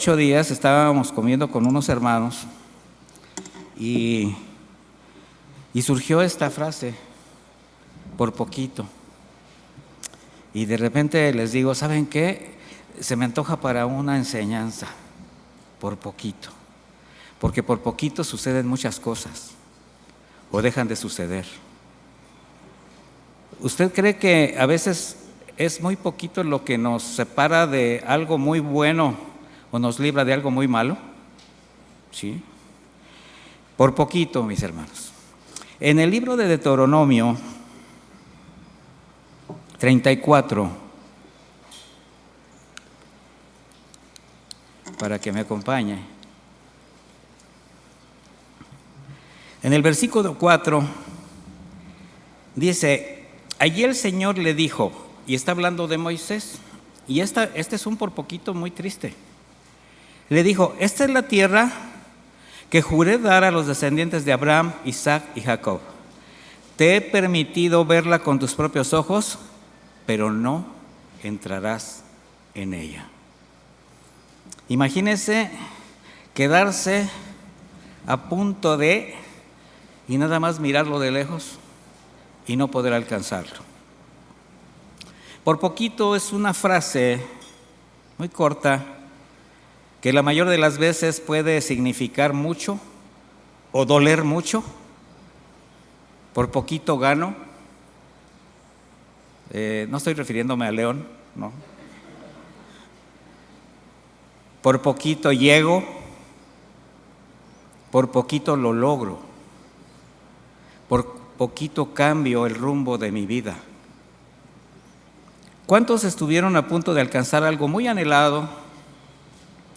8 días estábamos comiendo con unos hermanos y surgió esta frase, por poquito. Y de repente les digo, ¿saben qué? Se me antoja para una enseñanza, por poquito. Porque por poquito suceden muchas cosas o dejan de suceder. ¿Usted cree que a veces es muy poquito lo que nos separa de algo muy bueno o nos libra de algo muy malo? Sí. Por poquito, mis hermanos. En el libro de Deuteronomio 34, para que me acompañe. En el versículo 4 dice, allí el Señor le dijo, y está hablando de Moisés, y este es un por poquito muy triste. Le dijo, esta es la tierra que juré dar a los descendientes de Abraham, Isaac y Jacob. Te he permitido verla con tus propios ojos, pero no entrarás en ella. Imagínese quedarse a punto de, y nada más mirarlo de lejos y no poder alcanzarlo. Por poquito es una frase muy corta que la mayor de las veces puede significar mucho o doler mucho. Por poquito gano. No estoy refiriéndome a León, no. Por poquito llego, por poquito lo logro, por poquito cambio el rumbo de mi vida. ¿Cuántos estuvieron a punto de alcanzar algo muy anhelado,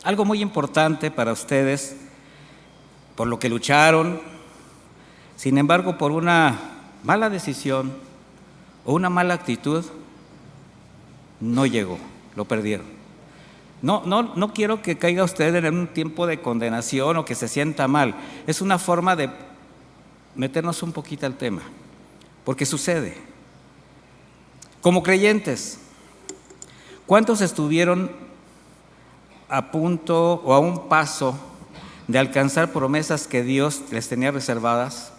algo muy importante para ustedes, por lo que lucharon? Sin embargo, por una mala decisión o una mala actitud, no llegó, lo perdieron. No quiero que caiga usted en un tiempo de condenación o que se sienta mal. Es una forma de meternos un poquito al tema, porque sucede. Como creyentes, ¿cuántos estuvieron a punto o a un paso de alcanzar promesas que Dios les tenía reservadas,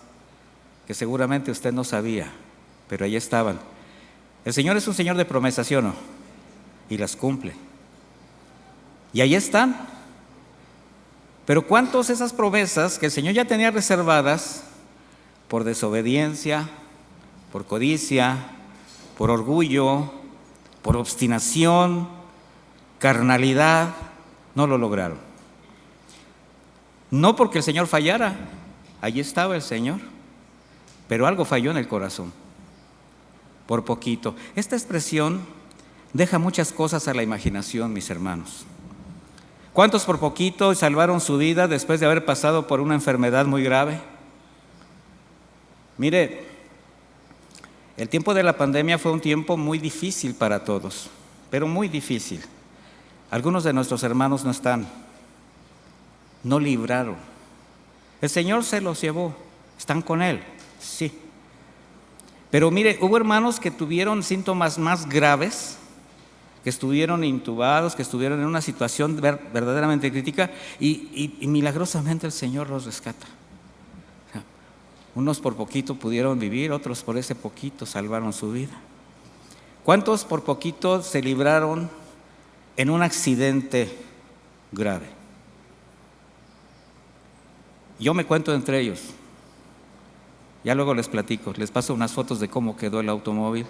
que seguramente usted no sabía, pero ahí estaban? El Señor es un Señor de promesas, ¿sí o no? Y las cumple. Y ahí están. Pero ¿cuántos esas promesas que el Señor ya tenía reservadas, por desobediencia, por codicia, por orgullo, por obstinación, carnalidad, no lo lograron? No porque el Señor fallara, allí estaba el Señor, pero algo falló en el corazón, por poquito. Esta expresión deja muchas cosas a la imaginación, mis hermanos. ¿Cuántos por poquito salvaron su vida después de haber pasado por una enfermedad muy grave? Mire, el tiempo de la pandemia fue un tiempo muy difícil para todos, pero muy difícil. Algunos de nuestros hermanos no están, no libraron. El Señor se los llevó, están con Él, sí. Pero mire, hubo hermanos que tuvieron síntomas más graves, que estuvieron intubados, que estuvieron en una situación verdaderamente crítica y milagrosamente el Señor los rescata. O sea, unos por poquito pudieron vivir, otros por ese poquito salvaron su vida. ¿Cuántos por poquito se libraron en un accidente grave? Yo me cuento entre ellos. Ya luego les platico, les paso unas fotos de cómo quedó el automóvil.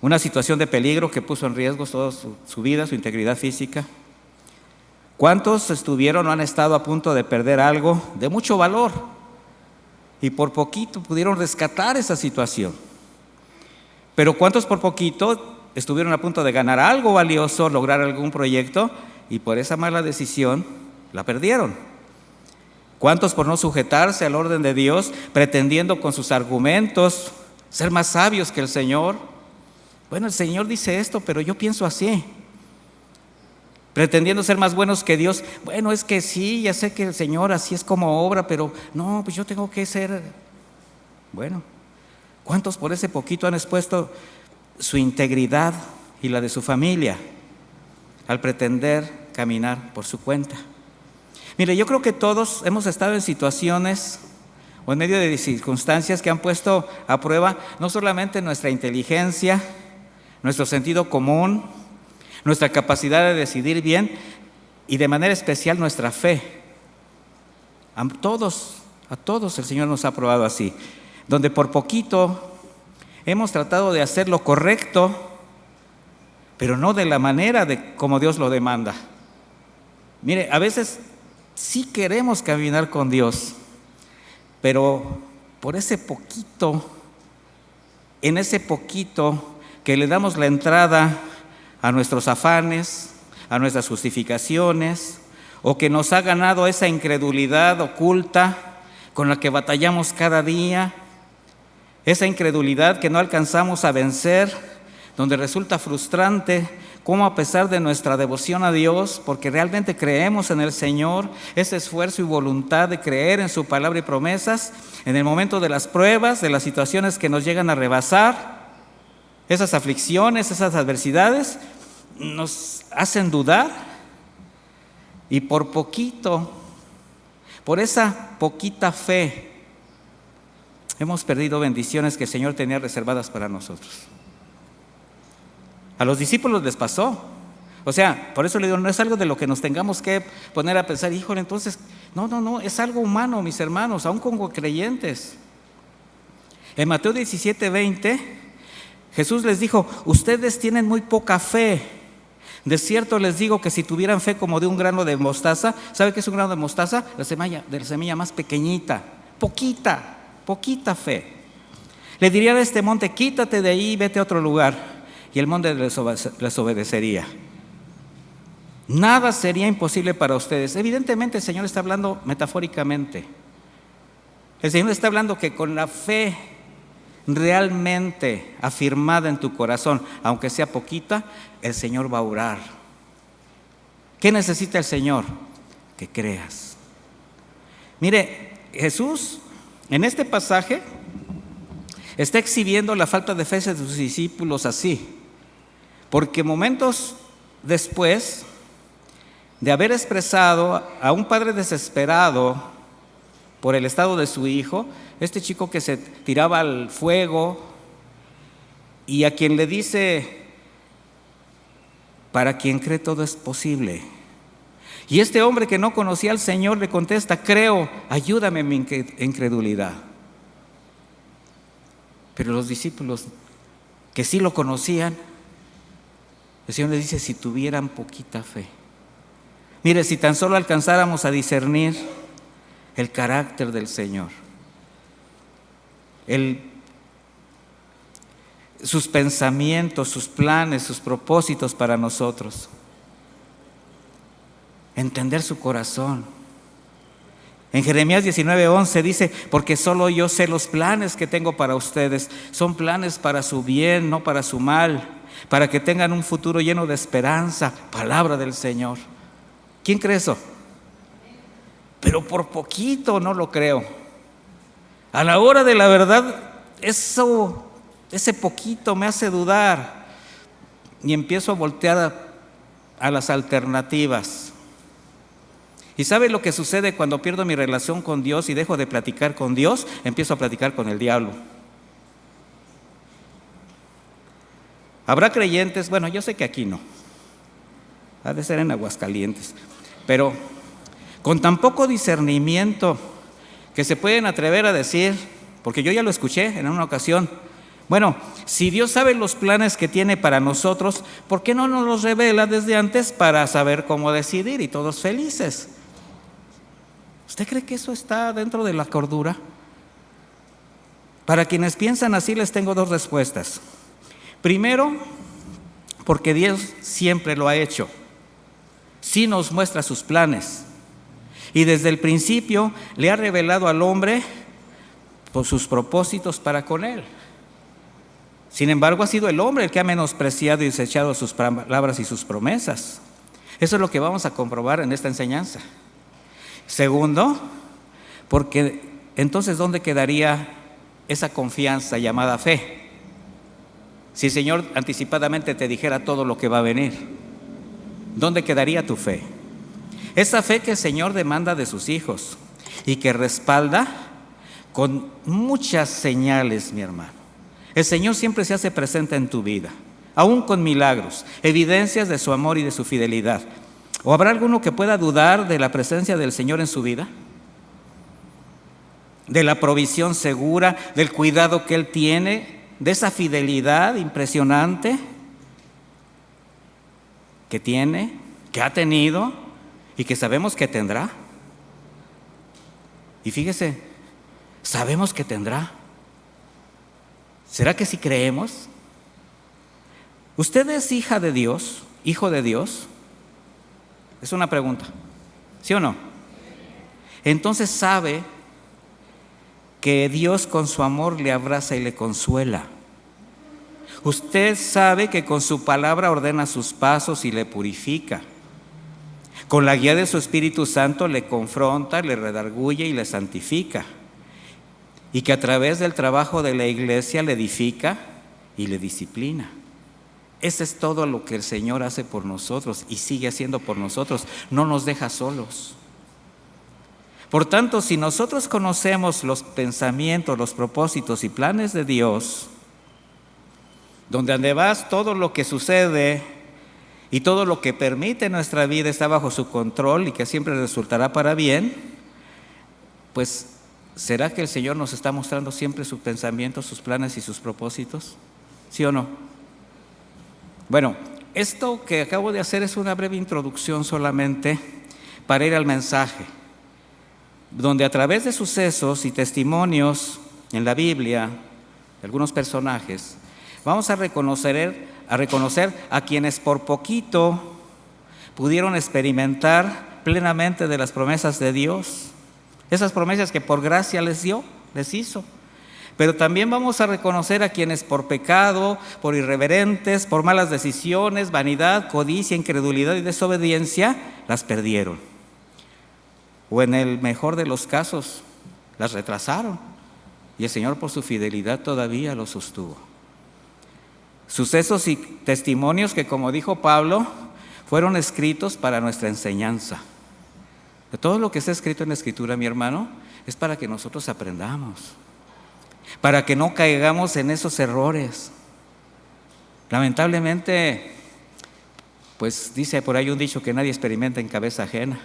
Una situación de peligro que puso en riesgo toda su vida, su integridad física. ¿Cuántos estuvieron o han estado a punto de perder algo de mucho valor y por poquito pudieron rescatar esa situación? Pero ¿cuántos por poquito estuvieron a punto de ganar algo valioso, lograr algún proyecto y por esa mala decisión la perdieron? ¿Cuántos por no sujetarse al orden de Dios, pretendiendo con sus argumentos ser más sabios que el Señor? Bueno, el Señor dice esto, pero yo pienso así. Pretendiendo ser más buenos que Dios. Bueno, es que sí, ya sé que el Señor así es como obra, pero no, pues yo tengo que ser. Bueno, ¿cuántos por ese poquito han expuesto su integridad y la de su familia? al pretender caminar por su cuenta. Mire, yo creo que todos hemos estado en situaciones o en medio de circunstancias que han puesto a prueba no solamente nuestra inteligencia, nuestro sentido común, nuestra capacidad de decidir bien y de manera especial nuestra fe. A todos el Señor nos ha probado así, donde por poquito hemos tratado de hacer lo correcto, pero no de la manera de como Dios lo demanda. Mire, a veces sí queremos caminar con Dios, pero por ese poquito, en ese poquito que le damos la entrada a nuestros afanes, a nuestras justificaciones, o que nos ha ganado esa incredulidad oculta con la que batallamos cada día, esa incredulidad que no alcanzamos a vencer, donde resulta frustrante cómo a pesar de nuestra devoción a Dios, porque realmente creemos en el Señor, ese esfuerzo y voluntad de creer en su palabra y promesas, en el momento de las pruebas, de las situaciones que nos llegan a rebasar, esas aflicciones, esas adversidades, nos hacen dudar. Y por poquito, por esa poquita fe, hemos perdido bendiciones que el Señor tenía reservadas para nosotros. A los discípulos les pasó. O sea, por eso le digo, no es algo de lo que nos tengamos que poner a pensar, híjole, entonces, no, es algo humano, mis hermanos, aún como creyentes. En Mateo 17:20, Jesús les dijo, ustedes tienen muy poca fe. De cierto les digo que si tuvieran fe como de un grano de mostaza, ¿sabe qué es un grano de mostaza? La semilla más pequeñita, poquita fe. Le dirían a este monte, quítate de ahí y vete a otro lugar, y el monte les obedecería. Nada sería imposible para ustedes. Evidentemente el Señor está hablando metafóricamente. El Señor está hablando que con la fe realmente afirmada en tu corazón, aunque sea poquita, el Señor va a obrar. ¿Qué necesita el Señor? Que creas. Mire, Jesús en este pasaje está exhibiendo la falta de fe de sus discípulos así, porque momentos después de haber expresado a un padre desesperado por el estado de su hijo, este chico que se tiraba al fuego y a quien le dice, para quien cree todo es posible. Y este hombre que no conocía al Señor le contesta, creo, ayúdame en mi incredulidad. Pero los discípulos que sí lo conocían, el Señor les dice, si tuvieran poquita fe. Mire, si tan solo alcanzáramos a discernir el carácter del Señor, sus pensamientos, sus planes, sus propósitos para nosotros, entender su corazón. En Jeremías 19:11 dice, porque solo yo sé los planes que tengo para ustedes, son planes para su bien, no para su mal, para que tengan un futuro lleno de esperanza. Palabra del Señor. ¿Quién cree eso? Pero por poquito no lo creo. A la hora de la verdad, ese poquito me hace dudar y empiezo a voltear a las alternativas. ¿Y sabe lo que sucede cuando pierdo mi relación con Dios y dejo de platicar con Dios? Empiezo a platicar con el diablo. Habrá creyentes, bueno, yo sé que aquí no, ha de ser en Aguascalientes, pero con tan poco discernimiento que se pueden atrever a decir, porque yo ya lo escuché en una ocasión, bueno, si Dios sabe los planes que tiene para nosotros, ¿por qué no nos los revela desde antes para saber cómo decidir y todos felices? ¿Usted cree que eso está dentro de la cordura? Para quienes piensan así les tengo dos respuestas. Primero, porque Dios siempre lo ha hecho. Sí nos muestra sus planes. Y desde el principio le ha revelado al hombre por sus propósitos para con él. Sin embargo, ha sido el hombre el que ha menospreciado y desechado sus palabras y sus promesas. Eso es lo que vamos a comprobar en esta enseñanza. Segundo, porque entonces ¿dónde quedaría esa confianza llamada fe? Si el Señor anticipadamente te dijera todo lo que va a venir. ¿dónde quedaría tu fe? Esa fe que el Señor demanda de sus hijos y que respalda con muchas señales, mi hermano. El Señor siempre se hace presente en tu vida, aún con milagros, evidencias de su amor y de su fidelidad. ¿O habrá alguno que pueda dudar de la presencia del Señor en su vida? De la provisión segura, del cuidado que Él tiene, de esa fidelidad impresionante que tiene, que ha tenido y que sabemos que tendrá. Y fíjese, sabemos que tendrá. ¿Será que sí creemos? ¿Usted es hija de Dios, hijo de Dios? Es una pregunta, ¿sí o no? Entonces sabe que Dios con su amor le abraza y le consuela. Usted sabe que con su palabra ordena sus pasos y le purifica. Con la guía de su Espíritu Santo le confronta, le redarguye y le santifica. Y que a través del trabajo de la iglesia le edifica y le disciplina. Ese es todo lo que el Señor hace por nosotros y sigue haciendo por nosotros. No nos deja solos. Por tanto, si nosotros conocemos los pensamientos, los propósitos y planes de Dios, donde además todo lo que sucede y todo lo que permite en nuestra vida está bajo su control y que siempre resultará para bien, pues ¿será que el Señor nos está mostrando siempre sus pensamientos, sus planes y sus propósitos? ¿Sí o no? Bueno, esto que acabo de hacer es una breve introducción solamente para ir al mensaje, donde a través de sucesos y testimonios en la Biblia, de algunos personajes, vamos a reconocer a quienes por poquito pudieron experimentar plenamente de las promesas de Dios, esas promesas que por gracia les dio, les hizo. Pero también vamos a reconocer a quienes por pecado, por irreverentes, por malas decisiones, vanidad, codicia, incredulidad y desobediencia, las perdieron. O en el mejor de los casos, las retrasaron. Y el Señor por su fidelidad todavía los sostuvo. Sucesos y testimonios que, como dijo Pablo, fueron escritos para nuestra enseñanza. De todo lo que está escrito en la Escritura, mi hermano, es para que nosotros aprendamos, para que no caigamos en esos errores. Lamentablemente, pues dice por ahí un dicho que nadie experimenta en cabeza ajena.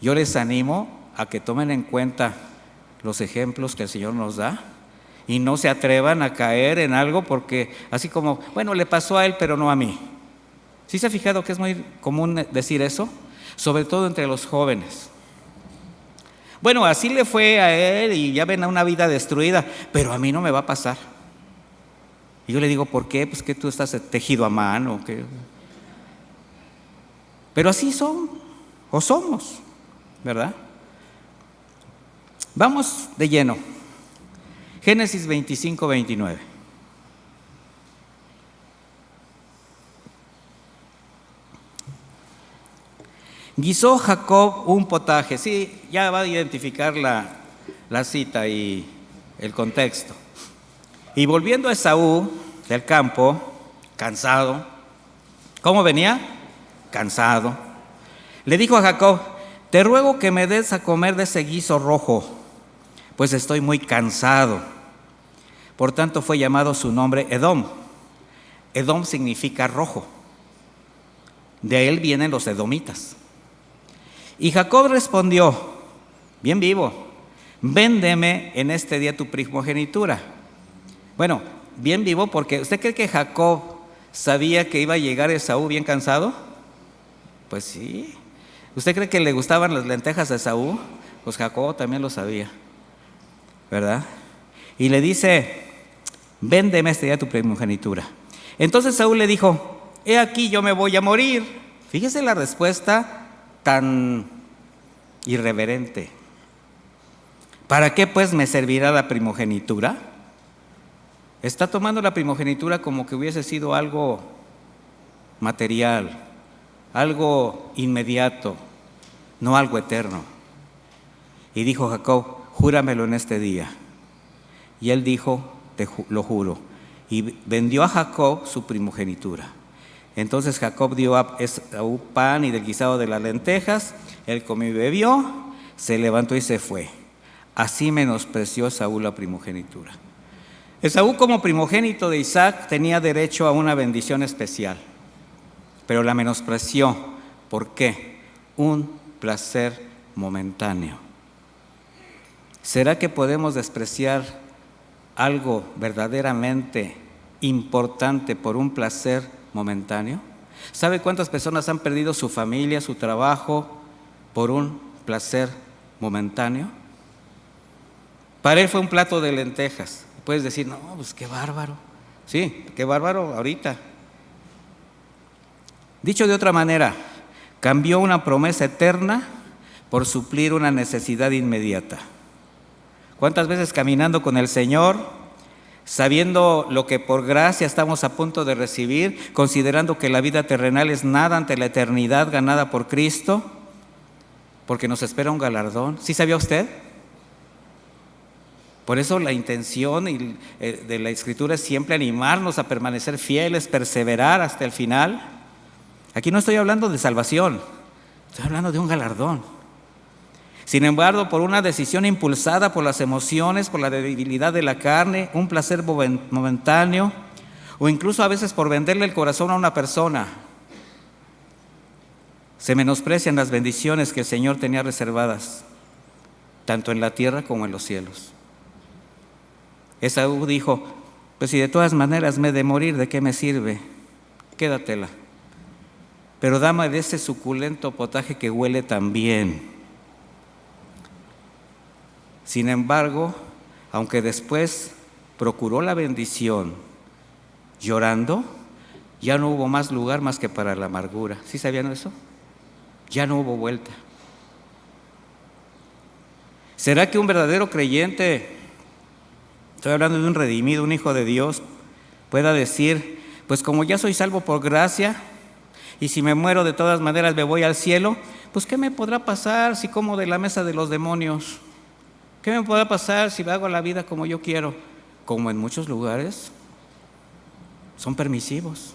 Yo les animo a que tomen en cuenta los ejemplos que el Señor nos da y no se atrevan a caer en algo porque así como, bueno, le pasó a él pero no a mí. ¿Sí se ha fijado que es muy común decir eso? Sobre todo entre los jóvenes. Bueno, así le fue a él y ya ven a una vida destruida, pero a mí no me va a pasar. Y yo le digo, ¿por qué? Pues que tú estás tejido a mano. ¿Qué? Pero así son, o somos, ¿verdad? Vamos de lleno. Génesis 25, 29. Guisó Jacob un potaje. Sí, ya va a identificar la cita y el contexto. Y volviendo a Esaú del campo, cansado. ¿Cómo venía? Cansado. Le dijo a Jacob, te ruego que me des a comer de ese guiso rojo, pues estoy muy cansado. Por tanto fue llamado su nombre Edom. Edom significa rojo. De él vienen los edomitas. Y Jacob respondió, bien vivo, véndeme en este día tu primogenitura. Bueno, bien vivo porque ¿usted cree que Jacob sabía que iba a llegar Esaú bien cansado? Pues sí. ¿Usted cree que le gustaban las lentejas a Esaú? Pues Jacob también lo sabía, ¿verdad? Y le dice, véndeme este día tu primogenitura. Entonces Saúl le dijo, he aquí yo me voy a morir. Fíjese la respuesta tan irreverente. ¿Para qué pues me servirá la primogenitura? Está tomando la primogenitura como que hubiese sido algo material, algo inmediato, no algo eterno. Y dijo Jacob, júramelo en este día. Y él dijo, lo juro. Y vendió a Jacob su primogenitura. Entonces Jacob dio a Esaú pan y del guisado de las lentejas, él comió y bebió, se levantó y se fue. Así menospreció Esaú la primogenitura. Esaú, como primogénito de Isaac, tenía derecho a una bendición especial, pero la menospreció. ¿Por qué? Un placer momentáneo. ¿Será que podemos despreciar algo verdaderamente importante por un placer momentáneo? ¿Sabe cuántas personas han perdido su familia, su trabajo, por un placer momentáneo? Para él fue un plato de lentejas. Puedes decir, no, pues qué bárbaro. Sí, qué bárbaro ahorita. Dicho de otra manera, cambió una promesa eterna por suplir una necesidad inmediata. ¿Cuántas veces caminando con el Señor, sabiendo lo que por gracia estamos a punto de recibir, considerando que la vida terrenal es nada ante la eternidad ganada por Cristo, porque nos espera un galardón? ¿Sí sabía usted? Por eso la intención de la Escritura es siempre animarnos a permanecer fieles, perseverar hasta el final. Aquí no estoy hablando de salvación, estoy hablando de un galardón. Sin embargo, por una decisión impulsada por las emociones, por la debilidad de la carne, un placer momentáneo, o incluso a veces por venderle el corazón a una persona, se menosprecian las bendiciones que el Señor tenía reservadas, tanto en la tierra como en los cielos. Esaú dijo, pues si de todas maneras me he de morir, ¿de qué me sirve? Quédatela, pero dame de ese suculento potaje que huele tan bien. Sin embargo, aunque después procuró la bendición llorando, ya no hubo más lugar más que para la amargura. ¿Sí sabían eso? Ya no hubo vuelta. ¿Será que un verdadero creyente, estoy hablando de un redimido, un hijo de Dios, pueda decir, pues como ya soy salvo por gracia, y si me muero de todas maneras me voy al cielo, pues ¿qué me podrá pasar si como de la mesa de los demonios? ¿Qué me podrá pasar si hago la vida como yo quiero? Como en muchos lugares son permisivos.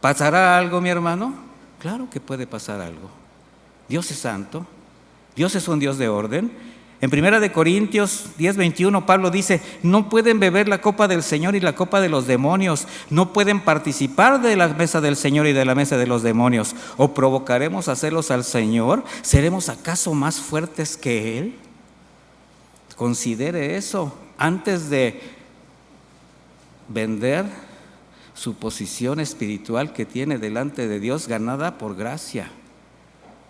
¿Pasará algo, mi hermano? Claro que puede pasar algo. Dios es santo, Dios es un Dios de orden. En 1 Corintios 10:21 Pablo dice, no pueden beber la copa del Señor y la copa de los demonios, no pueden participar de la mesa del Señor y de la mesa de los demonios. ¿O provocaremos a celos al Señor? ¿Seremos acaso más fuertes que Él? Considere eso antes de vender su posición espiritual que tiene delante de Dios, ganada por gracia,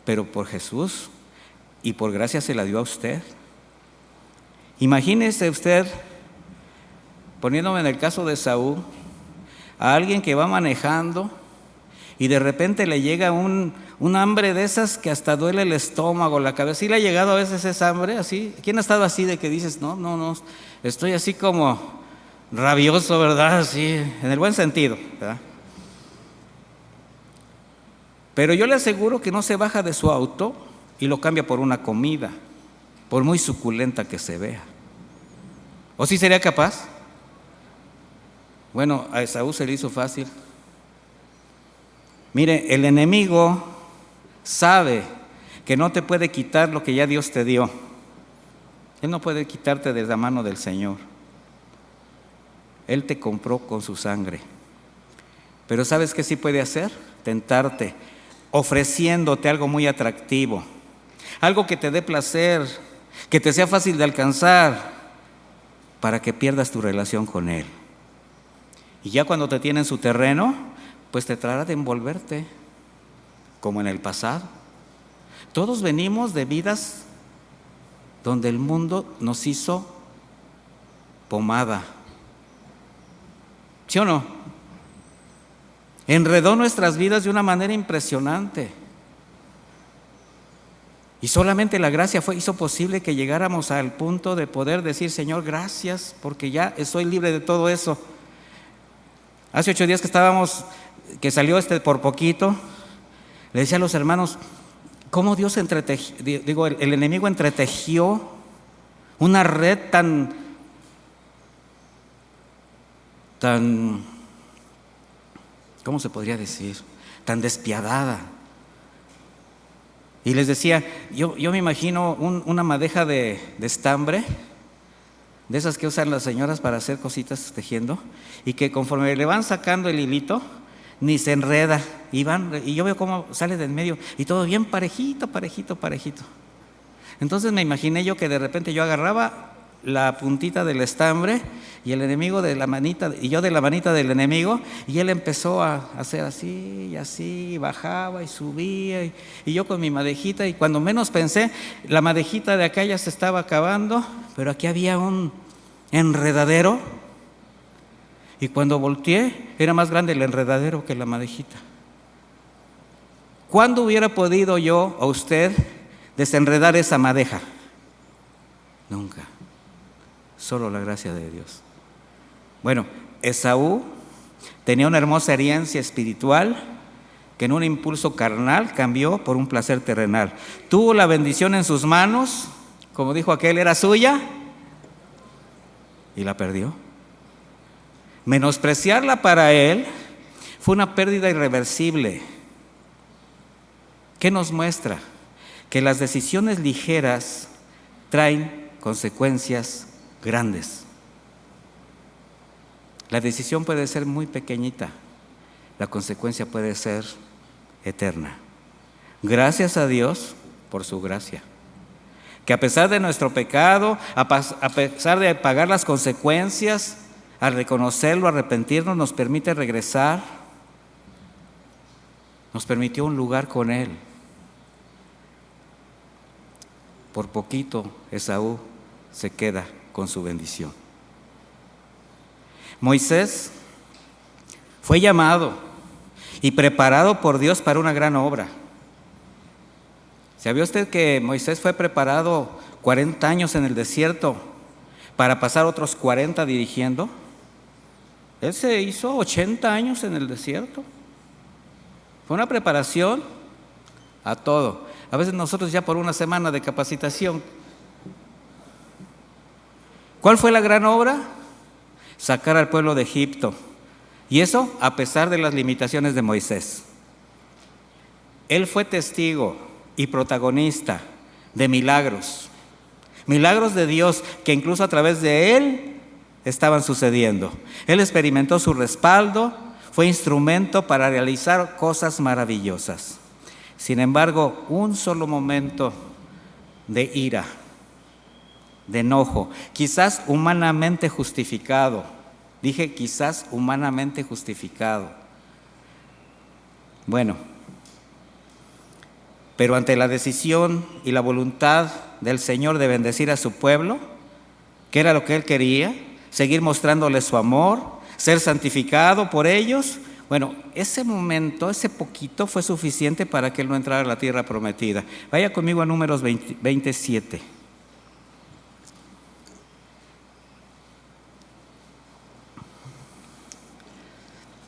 pero por Jesús, y por gracia se la dio a usted. Imagínese usted, poniéndome en el caso de Esaú, a alguien que va manejando y de repente le llega un hambre de esas que hasta duele el estómago, la cabeza. ¿Sí le ha llegado a veces esa hambre así? ¿Quién ha estado así de que dices, no, estoy así como rabioso, ¿verdad? Así, en el buen sentido, ¿verdad? Pero yo le aseguro que no se baja de su auto y lo cambia por una comida, por muy suculenta que se vea. ¿O sí sería capaz? Bueno, a Esaú se le hizo fácil. Mire, el enemigo sabe que no te puede quitar lo que ya Dios te dio. Él no puede quitarte de la mano del Señor. Él te compró con su sangre. Pero ¿sabes qué sí puede hacer? Tentarte, ofreciéndote algo muy atractivo, algo que te dé placer, que te sea fácil de alcanzar, para que pierdas tu relación con Él. Y ya cuando te tiene en su terreno, pues te tratará de envolverte, como en el pasado. Todos venimos de vidas donde el mundo nos hizo pomada. ¿Sí o no? Enredó nuestras vidas de una manera impresionante. Y solamente la gracia hizo posible que llegáramos al punto de poder decir, Señor, gracias, porque ya soy libre de todo eso. Hace 8 días que salió por poquito, le decía a los hermanos, cómo Dios el enemigo entretejió una red tan ¿cómo se podría decir? Tan despiadada. Y les decía, yo me imagino una madeja de estambre, de esas que usan las señoras para hacer cositas tejiendo, y que conforme le van sacando el hilito, ni se enreda, y yo veo cómo sale del medio, y todo bien parejito, parejito, parejito. Entonces me imaginé yo que de repente yo agarraba la puntita del estambre y el enemigo de la manita, y yo de la manita del enemigo, y él empezó a hacer así y así, y bajaba y subía, y yo con mi madejita, y cuando menos pensé, la madejita de acá ya se estaba acabando, pero aquí había un enredadero, y cuando volteé era más grande el enredadero que la madejita. ¿Cuándo hubiera podido yo o usted desenredar esa madeja? Nunca. Solo la gracia de Dios. Bueno, Esaú tenía una hermosa herencia espiritual que en un impulso carnal cambió por un placer terrenal. Tuvo la bendición en sus manos, como dijo aquel, era suya, y la perdió. Menospreciarla para él fue una pérdida irreversible. ¿Qué nos muestra? Que las decisiones ligeras traen consecuencias grandes. La decisión puede ser muy pequeñita, la consecuencia puede ser eterna. Gracias a Dios por su gracia, que a pesar de nuestro pecado, a pesar de pagar las consecuencias, al reconocerlo, arrepentirnos, nos permite regresar, nos permitió un lugar con Él. Por poquito Esaú se queda con su bendición. Moisés fue llamado y preparado por Dios para una gran obra. ¿Sabía usted que Moisés fue preparado 40 años en el desierto para pasar otros 40 dirigiendo? Él se hizo 80 años en el desierto. Fue una preparación a todo. A veces nosotros ya por una semana de capacitación. ¿Cuál fue la gran obra? Sacar al pueblo de Egipto. Y eso a pesar de las limitaciones de Moisés. Él fue testigo y protagonista de milagros. Milagros de Dios que incluso a través de él estaban sucediendo. Él experimentó su respaldo, fue instrumento para realizar cosas maravillosas. Sin embargo, un solo momento de ira, de enojo, quizás humanamente justificado. Dije quizás humanamente justificado. Bueno, pero ante la decisión y la voluntad del Señor de bendecir a su pueblo, que era lo que Él quería, seguir mostrándole su amor, ser santificado por ellos, bueno, ese momento, ese poquito fue suficiente para que Él no entrara a la tierra prometida. Vaya conmigo a Números 27.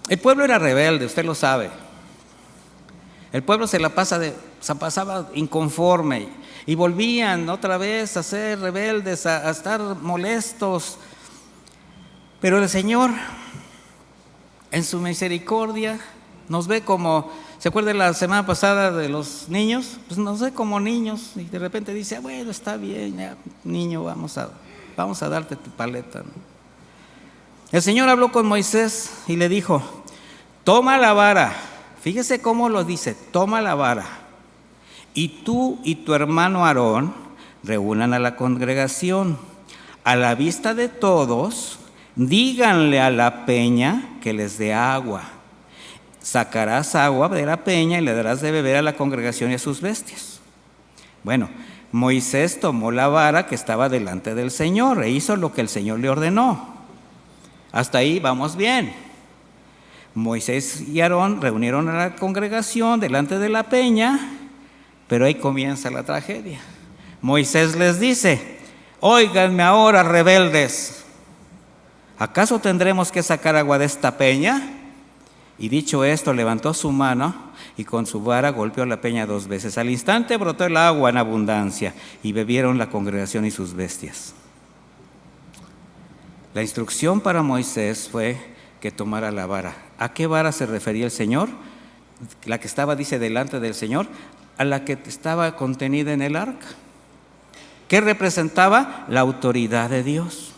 El pueblo era rebelde, usted lo sabe. El pueblo se pasaba inconforme y volvían otra vez a ser rebeldes, a estar molestos. Pero el Señor, en su misericordia, nos ve como, ¿se acuerdan la semana pasada de los niños? Pues nos ve como niños y de repente dice, bueno, está bien, ya, niño, vamos a darte tu paleta, ¿no? El Señor habló con Moisés y le dijo, toma la vara, fíjese cómo lo dice, toma la vara, y tú y tu hermano Aarón reúnan a la congregación, a la vista de todos, díganle a la peña que les dé agua. Sacarás agua de la peña y le darás de beber a la congregación y a sus bestias. Bueno, Moisés tomó la vara que estaba delante del Señor e hizo lo que el Señor le ordenó. Hasta ahí vamos bien. Moisés y Aarón reunieron a la congregación delante de la peña, pero ahí comienza la tragedia. Moisés les dice, óiganme ahora, rebeldes, ¿acaso tendremos que sacar agua de esta peña? Y dicho esto, levantó su mano y con su vara golpeó la peña 2 veces. Al instante brotó el agua en abundancia y bebieron la congregación y sus bestias. La instrucción para Moisés fue que tomara la vara. ¿A qué vara se refería el Señor? La que estaba, dice, delante del Señor, a la que estaba contenida en el arca. ¿Qué representaba? La autoridad de Dios.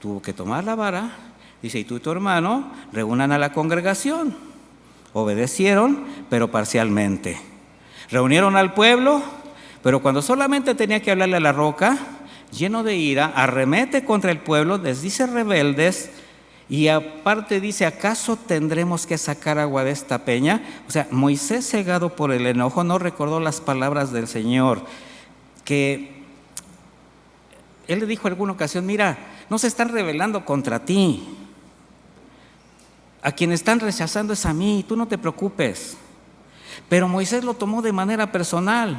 Tuvo que tomar la vara, dice, y tú y tu hermano reúnan a la congregación. Obedecieron, pero parcialmente. Reunieron al pueblo, pero cuando solamente tenía que hablarle a la roca, lleno de ira, arremete contra el pueblo, les dice rebeldes, y aparte dice, ¿acaso tendremos que sacar agua de esta peña? O sea, Moisés, cegado por el enojo, no recordó las palabras del Señor, que él le dijo en alguna ocasión, mira, no se están rebelando contra ti, a quien están rechazando es a mí, tú no te preocupes. Pero Moisés lo tomó de manera personal,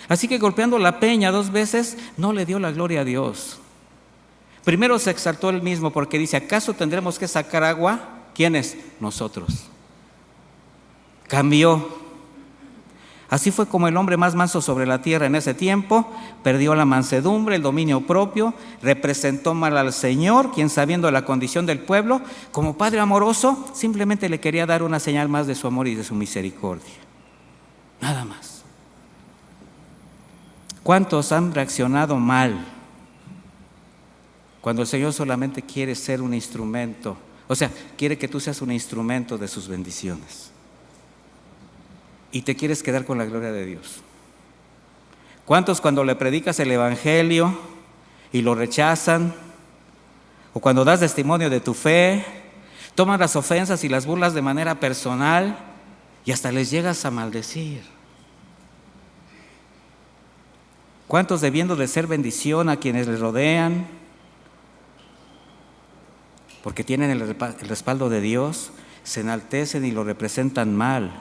así que golpeando la peña 2 veces no le dio la gloria a Dios. Primero se exaltó él mismo porque dice, ¿acaso tendremos que sacar agua? ¿Quiénes? Nosotros. Cambió. Así fue como el hombre más manso sobre la tierra en ese tiempo perdió la mansedumbre, el dominio propio, representó mal al Señor, quien sabiendo la condición del pueblo, como Padre amoroso, simplemente le quería dar una señal más de su amor y de su misericordia. Nada más. ¿Cuántos han reaccionado mal cuando el Señor solamente quiere ser un instrumento? O sea, quiere que tú seas un instrumento de sus bendiciones. Y te quieres quedar con la gloria de Dios. ¿Cuántos cuando le predicas el evangelio y lo rechazan? O cuando das testimonio de tu fe, toman las ofensas y las burlas de manera personal y hasta les llegas a maldecir. ¿Cuántos debiendo de ser bendición a quienes les rodean, porque tienen el respaldo de Dios, se enaltecen y lo representan mal,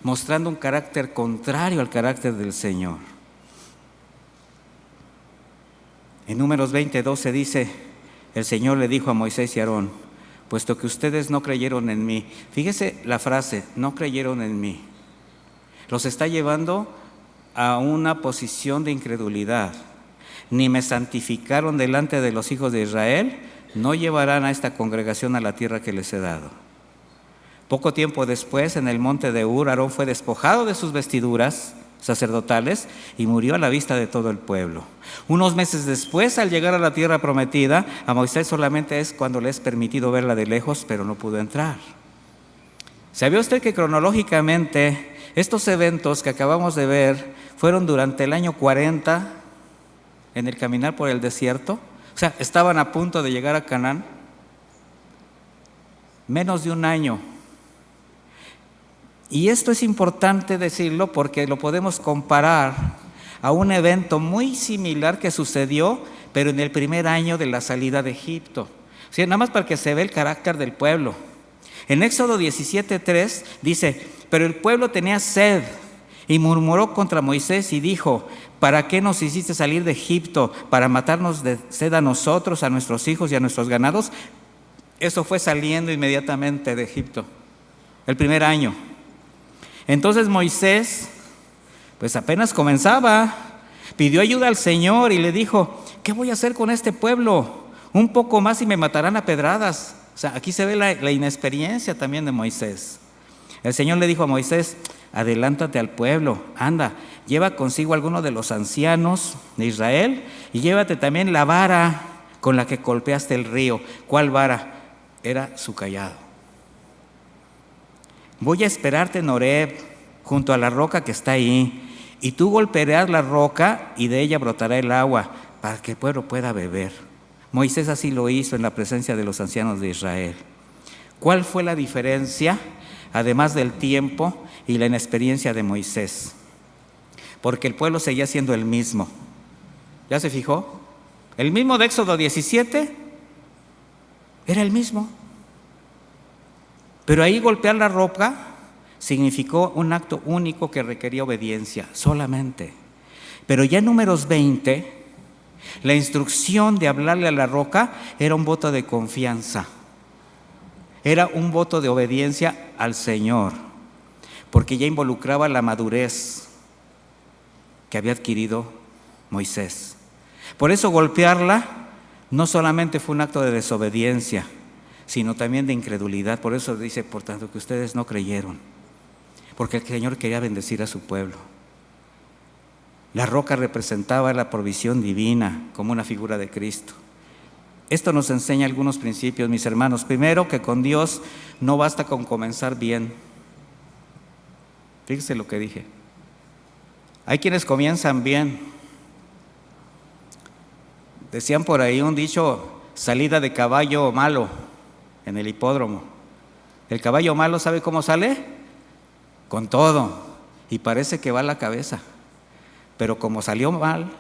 mostrando un carácter contrario al carácter del Señor? En Números 20:12 dice, el Señor le dijo a Moisés y Aarón, puesto que ustedes no creyeron en mí. Fíjese la frase, no creyeron en mí. Los está llevando a una posición de incredulidad. Ni me santificaron delante de los hijos de Israel, no llevarán a esta congregación a la tierra que les he dado. Poco tiempo después, en el monte de Ur, Aarón fue despojado de sus vestiduras sacerdotales y murió a la vista de todo el pueblo. Unos meses después, al llegar a la tierra prometida, a Moisés solamente es cuando le es permitido verla de lejos, pero no pudo entrar. ¿Sabía usted que cronológicamente estos eventos que acabamos de ver fueron durante el año 40 en el caminar por el desierto? O sea, estaban a punto de llegar a Canaán. Menos de un año. Y esto es importante decirlo porque lo podemos comparar a un evento muy similar que sucedió, pero en el primer año de la salida de Egipto. O sea, nada más para que se vea el carácter del pueblo. En Éxodo 17:3 dice, pero el pueblo tenía sed y murmuró contra Moisés y dijo, ¿para qué nos hiciste salir de Egipto? ¿Para matarnos de sed a nosotros, a nuestros hijos y a nuestros ganados? Eso fue saliendo inmediatamente de Egipto, el primer año. Entonces Moisés, pues apenas comenzaba, pidió ayuda al Señor y le dijo, ¿qué voy a hacer con este pueblo? Un poco más y me matarán a pedradas. O sea, aquí se ve la inexperiencia también de Moisés. El Señor le dijo a Moisés, adelántate al pueblo, anda, lleva consigo a alguno de los ancianos de Israel y llévate también la vara con la que golpeaste el río. ¿Cuál vara? Era su cayado. Voy a esperarte en Horeb, junto a la roca que está ahí, y tú golpearás la roca y de ella brotará el agua, para que el pueblo pueda beber. Moisés así lo hizo en la presencia de los ancianos de Israel. ¿Cuál fue la diferencia, además del tiempo y la inexperiencia de Moisés? Porque el pueblo seguía siendo el mismo. ¿Ya se fijó? El mismo de Éxodo 17 era el mismo. Pero ahí golpear la roca significó un acto único que requería obediencia, solamente. Pero ya en Números 20, la instrucción de hablarle a la roca era un voto de confianza. Era un voto de obediencia al Señor, porque ya involucraba la madurez que había adquirido Moisés. Por eso golpearla no solamente fue un acto de desobediencia, sino también de incredulidad. Por eso dice, por tanto que ustedes no creyeron, porque el Señor quería bendecir a su pueblo. La roca representaba la provisión divina como una figura de Cristo. Esto nos enseña algunos principios, mis hermanos. Primero, que con Dios no basta con comenzar bien. Fíjese lo que dije. Hay quienes comienzan bien. Decían por ahí un dicho, salida de caballo malo en el hipódromo. El caballo malo, ¿sabe cómo sale? Con todo, y parece que va a la cabeza. Pero como salió mal,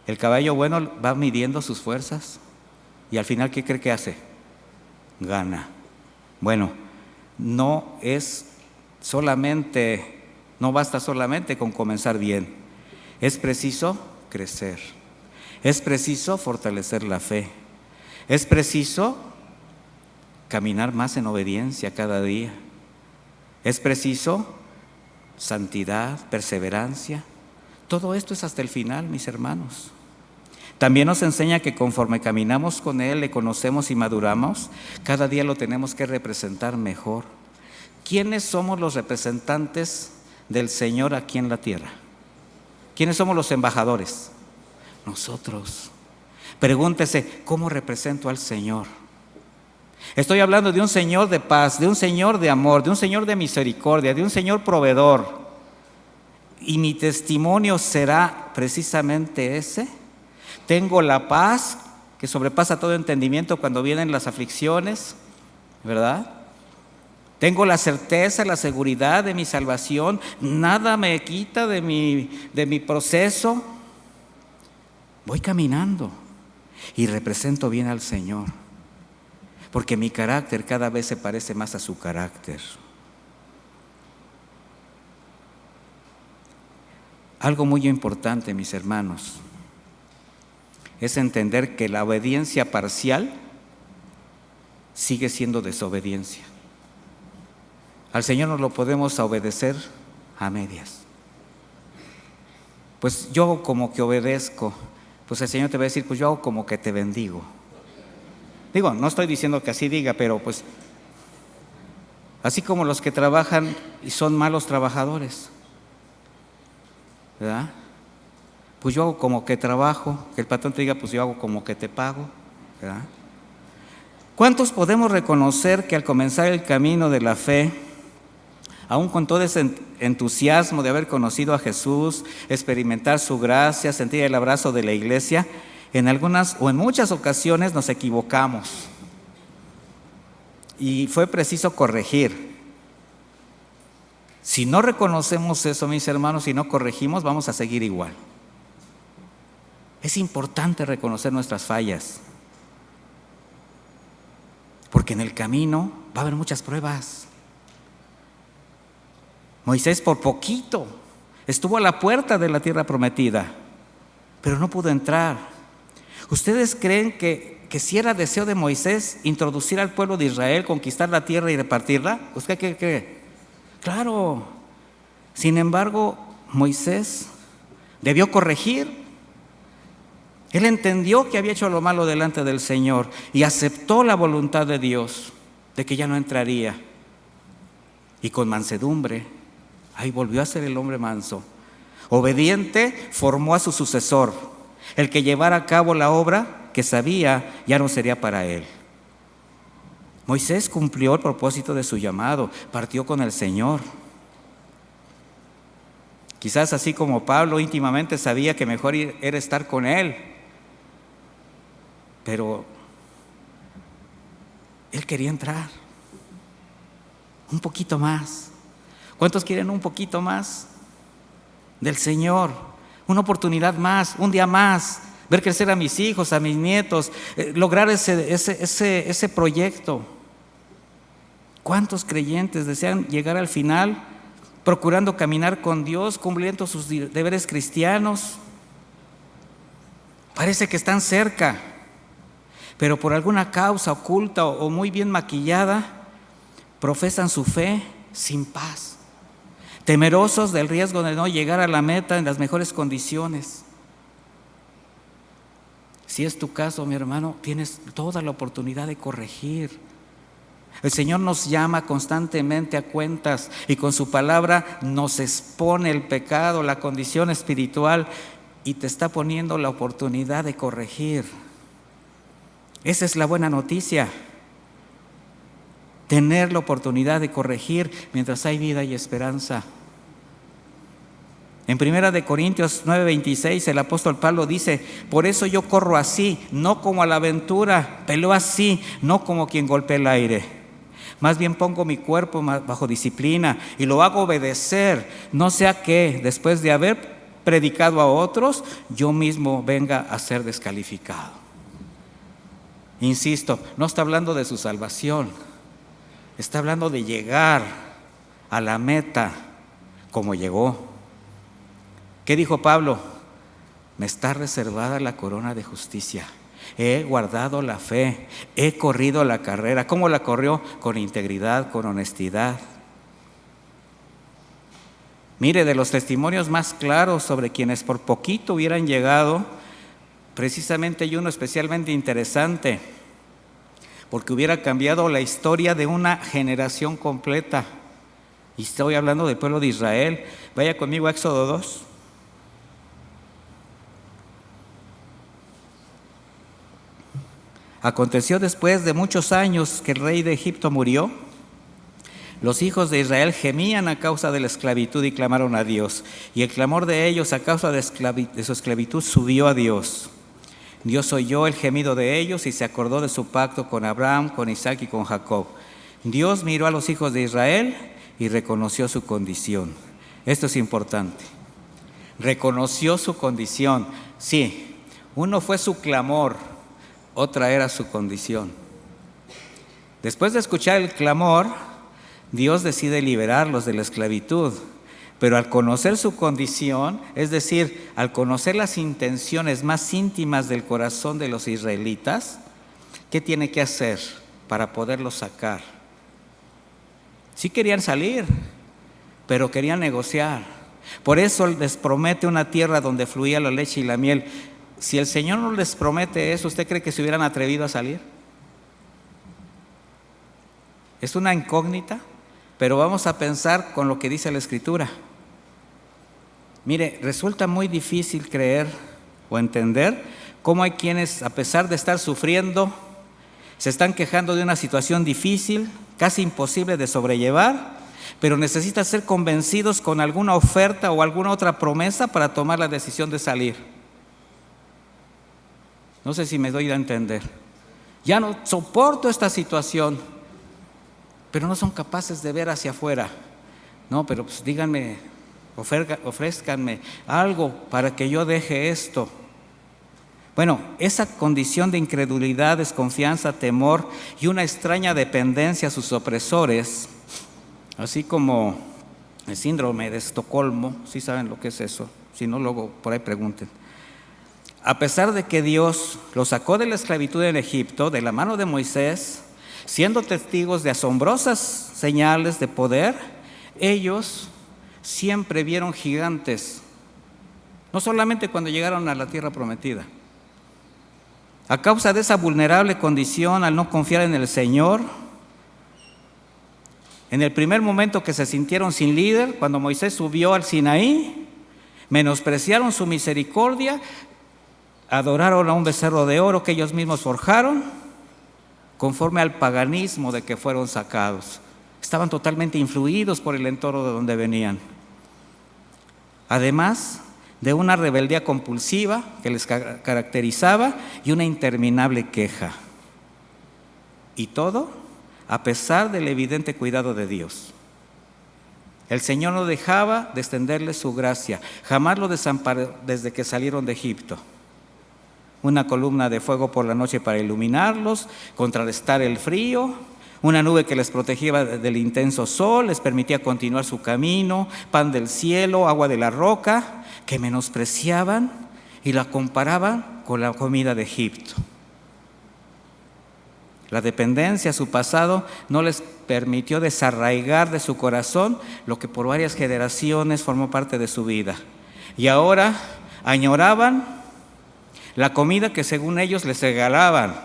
el caballo bueno va midiendo sus fuerzas y al final, ¿qué cree que hace? Gana. Bueno, no basta solamente con comenzar bien. Es preciso crecer. Es preciso fortalecer la fe. Es preciso caminar más en obediencia cada día. Es preciso santidad, perseverancia. Todo esto es hasta el final, mis hermanos. También nos enseña que conforme caminamos con Él, le conocemos y maduramos, cada día lo tenemos que representar mejor. ¿Quiénes somos los representantes del Señor aquí en la tierra? ¿Quiénes somos los embajadores? Nosotros. Pregúntese, ¿cómo represento al Señor? Estoy hablando de un Señor de paz, de un Señor de amor, de un Señor de misericordia, de un Señor proveedor. Y mi testimonio será precisamente ese. Tengo la paz que sobrepasa todo entendimiento cuando vienen las aflicciones, ¿verdad? Tengo la certeza, la seguridad de mi salvación. Nada me quita de mi proceso. Voy caminando y represento bien al Señor, porque mi carácter cada vez se parece más a su carácter. Algo muy importante, mis hermanos, es entender que la obediencia parcial sigue siendo desobediencia. Al Señor no lo podemos obedecer a medias. Pues yo como que obedezco, pues el Señor te va a decir, pues yo hago como que te bendigo. Digo, no estoy diciendo que así diga, pero pues así como los que trabajan y son malos trabajadores, ¿verdad? Pues yo hago como que trabajo, que el patrón te diga, pues yo hago como que te pago, ¿verdad? ¿Cuántos podemos reconocer que al comenzar el camino de la fe, aún con todo ese entusiasmo de haber conocido a Jesús, experimentar su gracia, sentir el abrazo de la iglesia, en algunas o en muchas ocasiones nos equivocamos y fue preciso corregir? Si no reconocemos eso, mis hermanos, si no corregimos, vamos a seguir igual. Es importante reconocer nuestras fallas, porque en el camino va a haber muchas pruebas. Moisés por poquito estuvo a la puerta de la tierra prometida, pero no pudo entrar. ¿Ustedes creen que si era deseo de Moisés introducir al pueblo de Israel, conquistar la tierra y repartirla? ¿Usted qué cree? Claro. Sin embargo, Moisés debió corregir. Él entendió que había hecho lo malo delante del Señor y aceptó la voluntad de Dios de que ya no entraría. Y con mansedumbre, ahí volvió a ser el hombre manso. Obediente, formó a su sucesor, el que llevara a cabo la obra que sabía ya no sería para él. Moisés cumplió el propósito de su llamado, partió con el Señor. Quizás así como Pablo íntimamente sabía que mejor era estar con él, pero él quería entrar un poquito más. ¿Cuántos quieren un poquito más del Señor? Una oportunidad más, un día más, ver crecer a mis hijos, a mis nietos, lograr ese proyecto. ¿Cuántos creyentes desean llegar al final procurando caminar con Dios, cumpliendo sus deberes cristianos? Parece que están cerca, pero por alguna causa oculta o muy bien maquillada, profesan su fe sin paz, temerosos del riesgo de no llegar a la meta en las mejores condiciones. Si es tu caso, mi hermano, tienes toda la oportunidad de corregir. El Señor nos llama constantemente a cuentas y con su palabra nos expone el pecado, la condición espiritual, y te está poniendo la oportunidad de corregir. Esa es la buena noticia. Tener la oportunidad de corregir mientras hay vida y esperanza. En 1 Corintios 9:26 el apóstol Pablo dice: por eso yo corro así, no como a la aventura, peleo así, no como quien golpea el aire. Más bien pongo mi cuerpo bajo disciplina y lo hago obedecer, no sea que después de haber predicado a otros, yo mismo venga a ser descalificado. Insisto, no está hablando de su salvación, está hablando de llegar a la meta como llegó. ¿Qué dijo Pablo? Me está reservada la corona de justicia. He guardado la fe, he corrido la carrera. ¿Cómo la corrió? Con integridad, con honestidad. Mire, de los testimonios más claros sobre quienes por poquito hubieran llegado, precisamente hay uno especialmente interesante, porque hubiera cambiado la historia de una generación completa. Y estoy hablando del pueblo de Israel. Vaya conmigo a Éxodo 2. Aconteció después de muchos años que el rey de Egipto murió. Los hijos de Israel gemían a causa de la esclavitud y clamaron a Dios. Y el clamor de ellos a causa de su esclavitud subió a Dios. Dios oyó el gemido de ellos y se acordó de su pacto con Abraham, con Isaac y con Jacob. Dios miró a los hijos de Israel y reconoció su condición. Esto es importante. Reconoció su condición. Sí, uno fue su clamor, otra era su condición. Después de escuchar el clamor, Dios decide liberarlos de la esclavitud, pero al conocer su condición, es decir, al conocer las intenciones más íntimas del corazón de los israelitas, ¿qué tiene que hacer para poderlos sacar? Sí querían salir, pero querían negociar. Por eso les promete una tierra donde fluía la leche y la miel. Si el Señor no les promete eso, ¿usted cree que se hubieran atrevido a salir? Es una incógnita, pero vamos a pensar con lo que dice la Escritura. Mire, resulta muy difícil creer o entender cómo hay quienes, a pesar de estar sufriendo, se están quejando de una situación difícil, casi imposible de sobrellevar, pero necesitan ser convencidos con alguna oferta o alguna otra promesa para tomar la decisión de salir. No sé si me doy a entender. Ya no soporto esta situación, pero no son capaces de ver hacia afuera. No, pero pues díganme, ofrézcanme algo para que yo deje esto. Bueno, esa condición de incredulidad, desconfianza, temor y una extraña dependencia a sus opresores, así como el síndrome de Estocolmo, ¿sí saben lo que es eso? Si no, luego por ahí pregunten. A pesar de que Dios los sacó de la esclavitud en Egipto, de la mano de Moisés, siendo testigos de asombrosas señales de poder, ellos siempre vieron gigantes, no solamente cuando llegaron a la tierra prometida. A causa de esa vulnerable condición, al no confiar en el Señor, en el primer momento que se sintieron sin líder, cuando Moisés subió al Sinaí, menospreciaron su misericordia, adoraron a un becerro de oro que ellos mismos forjaron, conforme al paganismo de que fueron sacados. Estaban totalmente influidos por el entorno de donde venían. Además de una rebeldía compulsiva que les caracterizaba y una interminable queja. Y todo a pesar del evidente cuidado de Dios. El Señor no dejaba de extenderles su gracia, jamás lo desamparó desde que salieron de Egipto. Una columna de fuego por la noche para iluminarlos, contrarrestar el frío, una nube que les protegía del intenso sol, les permitía continuar su camino, pan del cielo, agua de la roca, que menospreciaban y la comparaban con la comida de Egipto. La dependencia a su pasado no les permitió desarraigar de su corazón lo que por varias generaciones formó parte de su vida. Y ahora añoraban la comida que según ellos les regalaban.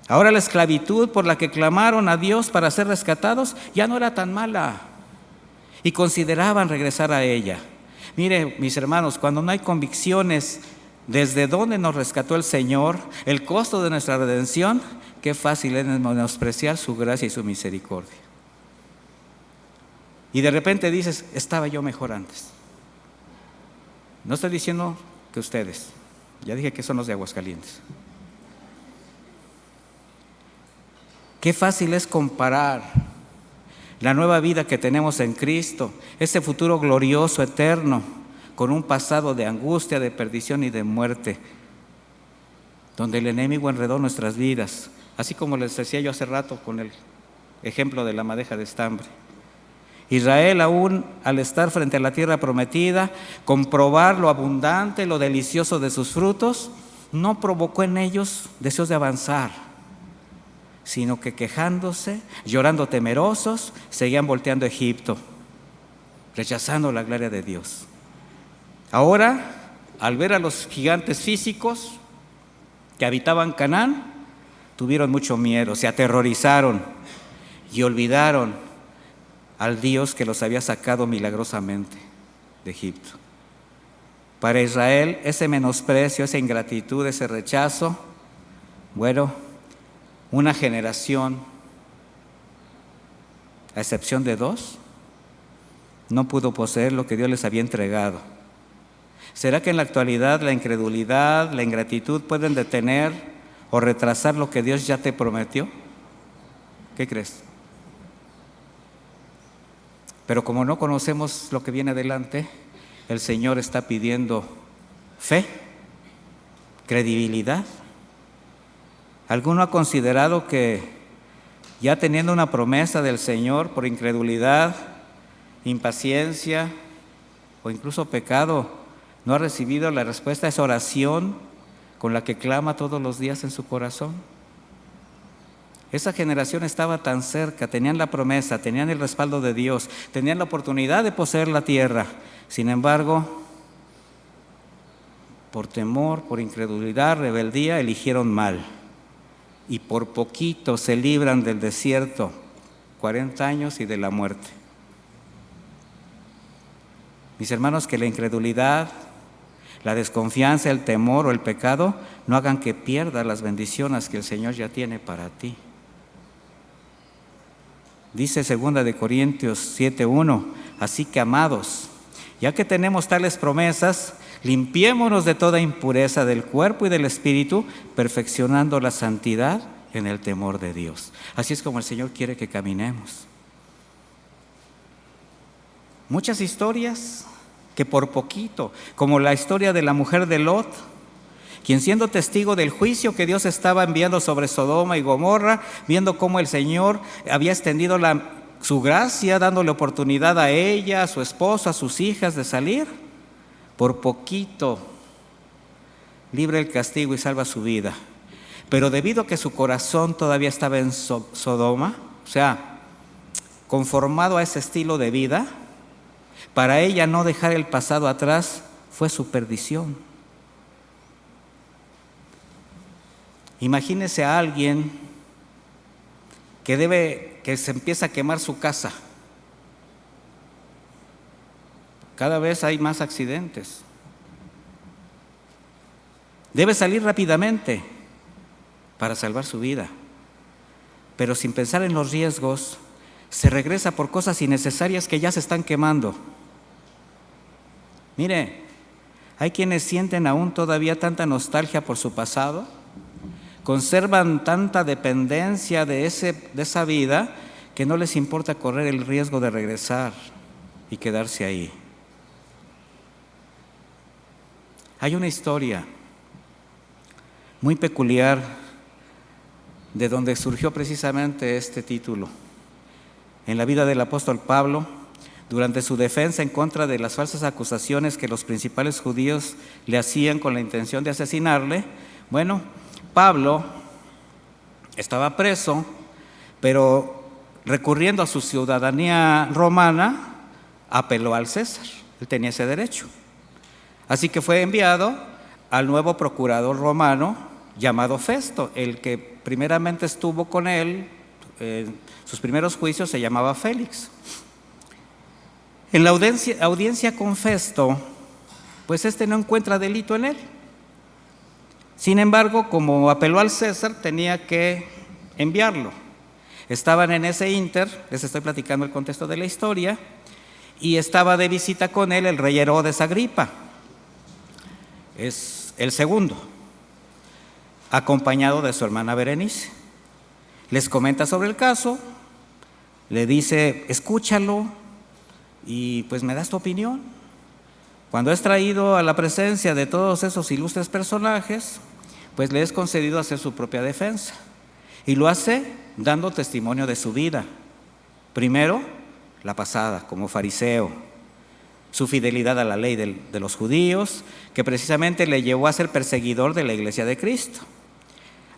Ahora la esclavitud por la que clamaron a Dios para ser rescatados ya no era tan mala y consideraban regresar a ella. Mire, mis hermanos, cuando no hay convicciones desde dónde nos rescató el Señor, el costo de nuestra redención, qué fácil es menospreciar su gracia y su misericordia. Y de repente dices, estaba yo mejor antes. No estoy diciendo que ustedes, ya dije que son los de Aguascalientes. Qué fácil es comparar la nueva vida que tenemos en Cristo, ese futuro glorioso, eterno, con un pasado de angustia, de perdición y de muerte, donde el enemigo enredó nuestras vidas, así como les decía yo hace rato con el ejemplo de la madeja de estambre. Israel, aún al estar frente a la tierra prometida, comprobar lo abundante, lo delicioso de sus frutos, no provocó en ellos deseos de avanzar, sino que quejándose, llorando temerosos, seguían volteando a Egipto, rechazando la gloria de Dios. Ahora, al ver a los gigantes físicos que habitaban Canaán, tuvieron mucho miedo, se aterrorizaron y olvidaron al Dios que los había sacado milagrosamente de Egipto. Para Israel, ese menosprecio, esa ingratitud, ese rechazo, bueno, una generación, a excepción de 2, no pudo poseer lo que Dios les había entregado. ¿Será que en la actualidad la incredulidad, la ingratitud pueden detener o retrasar lo que Dios ya te prometió? ¿Qué crees? Pero como no conocemos lo que viene adelante, el Señor está pidiendo fe, credibilidad. ¿Alguno ha considerado que ya teniendo una promesa del Señor por incredulidad, impaciencia o incluso pecado, no ha recibido la respuesta a esa oración con la que clama todos los días en su corazón? Esa generación estaba tan cerca, tenían la promesa, tenían el respaldo de Dios, tenían la oportunidad de poseer la tierra. Sin embargo, por temor, por incredulidad, rebeldía, eligieron mal. Y por poquito se libran del desierto, 40 años y de la muerte. Mis hermanos, que la incredulidad, la desconfianza, el temor o el pecado no hagan que pierdas las bendiciones que el Señor ya tiene para ti. Dice 2 de Corintios 7:1, así que amados, ya que tenemos tales promesas, limpiémonos de toda impureza del cuerpo y del espíritu, perfeccionando la santidad en el temor de Dios. Así es como el Señor quiere que caminemos. Muchas historias que por poquito, como la historia de la mujer de Lot, quien siendo testigo del juicio que Dios estaba enviando sobre Sodoma y Gomorra, viendo cómo el Señor había extendido su gracia, dándole oportunidad a ella, a su esposo, a sus hijas de salir, por poquito libre el castigo y salva su vida. Pero debido a que su corazón todavía estaba en Sodoma, o sea, conformado a ese estilo de vida, para ella no dejar el pasado atrás fue su perdición. Imagínese a alguien que se empieza a quemar su casa. Cada vez hay más accidentes. Debe salir rápidamente para salvar su vida, pero sin pensar en los riesgos, se regresa por cosas innecesarias que ya se están quemando. Mire, hay quienes sienten aún todavía tanta nostalgia por su pasado, conservan tanta dependencia de esa vida que no les importa correr el riesgo de regresar y quedarse ahí. Hay una historia muy peculiar de donde surgió precisamente este título. En la vida del apóstol Pablo, durante su defensa en contra de las falsas acusaciones que los principales judíos le hacían con la intención de asesinarle, bueno, Pablo estaba preso, pero recurriendo a su ciudadanía romana, apeló al César. Él tenía ese derecho. Así que fue enviado al nuevo procurador romano llamado Festo. El que primeramente estuvo con él, sus primeros juicios, se llamaba Félix. En la audiencia con Festo, pues no encuentra delito en él. Sin embargo, como apeló al César, tenía que enviarlo. Estaban en ese ínter, les estoy platicando el contexto de la historia, y estaba de visita con él el rey Herodes Agripa, es el segundo, acompañado de su hermana Berenice. Les comenta sobre el caso, le dice, escúchalo y pues me das tu opinión. Cuando es traído a la presencia de todos esos ilustres personajes, pues le es concedido hacer su propia defensa. Y lo hace dando testimonio de su vida. Primero, la pasada, como fariseo, su fidelidad a la ley de los judíos, que precisamente le llevó a ser perseguidor de la Iglesia de Cristo.